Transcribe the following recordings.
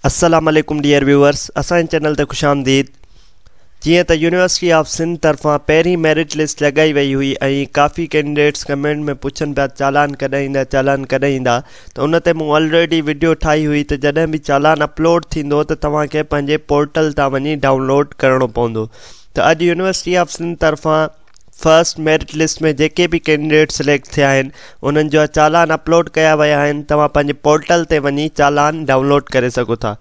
अस्सलाम वालेकुम dear viewers, असांजे चैनल ते खुशामदीद। जीअं त यूनिवर्सिटी ऑफ सिंध तरफ़ां पहिरीं मेरिट लिस्ट लगाई वई हुई ऐं काफ़ी कैंडिडेट्स कमेंट में पुछनि पिया चालान कॾहिं ईंदा त उन ते मूं ऑलरेडी वीडियो ठाही हुई त जॾहिं बि चालान अपलोड थींदो त तव्हांखे पंहिंजे पोर्टल तां वञी डाउनलोड करणो पवंदो। त अॼु यूनिवर्सिटी ऑफ सिंध तरफ़ां फर्स्ट मेरिट लिस्ट में जेके भी कैंडिडेट सिलेक्ट थिया आहिनि उन्हनि जो चालान अपलोड कया विया आहिनि। तव्हां पंहिंजे पोर्टल ते वञी चालान डाउनलोड करे सघो था।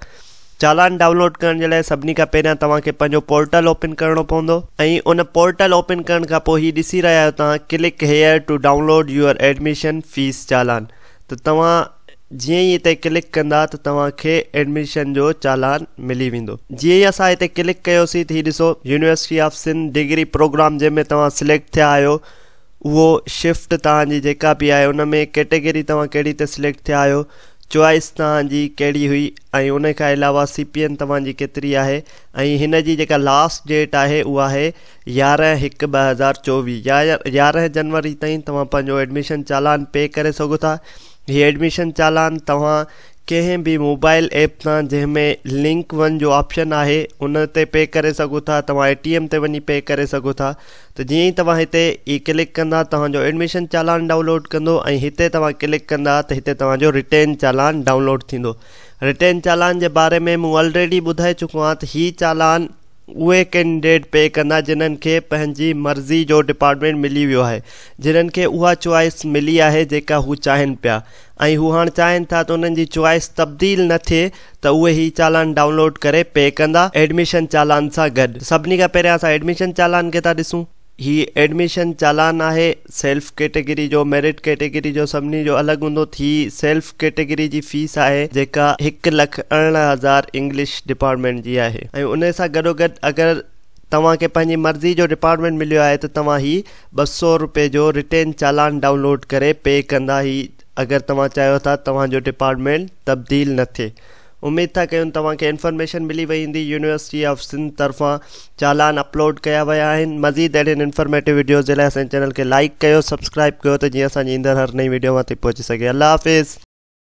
चालान डाउनलोड करण जे लाइ सभिनी खां पहिरियां तव्हांखे पंहिंजो पोर्टल ओपन करणो पवंदो ऐं उन पोर्टल ओपन करण खां पोइ हीउ ॾिसी रहिया आहियो तव्हां click here to download your admission fees challan. त तव्हां जीअं ई हिते क्लिक कंदा त तव्हांखे एडमिशन जो चालान मिली वेंदो। जीअं ई असां हिते क्लिक कयोसीं त हीउ ॾिसो university of Sindh degree programme जंहिंमें तव्हां सिलेक्ट थिया आहियो उहो शिफ्ट तव्हांजी जेका बि आहे उन में कैटेगरी तव्हां कहिड़ी ते सिलेक्ट थिया आहियो, चॉइस तव्हांजी कहिड़ी हुई ऐं उन खां अलावा CPN तव्हांजी केतिरी आहे ऐं हिन जी जेका लास्ट डेट आहे उहा आहे 11/1/2024 या 11 जनवरी ताईं तव्हां पंहिंजो एडमिशन चालान पे करे सघो था। हीअ एडमिशन चालान तव्हां कंहिं बि मोबाइल ऐप तां जंहिंमें लिंक वन जो ऑप्शन आहे उन ते पे करे सघो था। तव्हां ATM ते वञी पे करे सघो था। त जीअं ई तव्हां हिते ई क्लिक कंदा तव्हांजो एडमिशन चालान डाउनलोड कंदो ऐं हिते तव्हां क्लिक कंदा त हिते तव्हांजो रिटर्न चालान डाउनलोड थींदो। रिटर्न चालान जे बारे में मूं ऑलरेडी ॿुधाए चुको आहियां त हीउ चालान उहे कैंडिडेट पे कंदा जिन्हनि खे पंहिंजी मर्ज़ी जो डिपार्टमेंट मिली वियो आहे, जिन्हनि खे उहा चॉइस मिली आहे जेका हू चाहिनि पिया ऐं हू हाणे चाहिनि था त उन्हनि जी चॉइस तब्दील न थिए त उहे ही चालान डाउनलोड करे पे कंदा एडमिशन चालान सां गॾु। सभिनी खां पहिरियां असां एडमिशन चालान खे था ॾिसूं। ही एडमिशन चालान आहे सेल्फ कैटेगरी जो, मेरिट कैटेगरी जो सभिनी जो अलॻि हूंदो। थी सेल्फ कैटेगरी जी फीस आहे जेका 1,18,000 इंग्लिश डिपार्टमेंट जी आहे ऐं उन सां गॾोगॾु अगरि तव्हांखे पंहिंजी मर्ज़ी जो डिपार्टमेंट मिलियो आहे त तव्हां ही 200 रुपए जो रिटर्न चालान डाउनलोड करे पे कंदा ही अगरि तव्हां चाहियो था तव्हांजो डिपार्टमेंट तब्दील न थिए। उम्मीद था कयूं तव्हांखे इन्फॉर्मेशन मिली वई हूंदी। यूनिवर्सिटी ऑफ सिंध तरफ़ां चालान अपलोड कया विया आहिनि। मज़ीद अहिड़ियुनि इंफॉर्मेटिव वीडियोज़ जे लाइ असांजे चैनल खे लाइक कयो, सब्सक्राइब कयो त जीअं असांजी ईंदड़ हर नई वीडियो ताईं पहुची सघे। अल्लाह हाफ़िज़।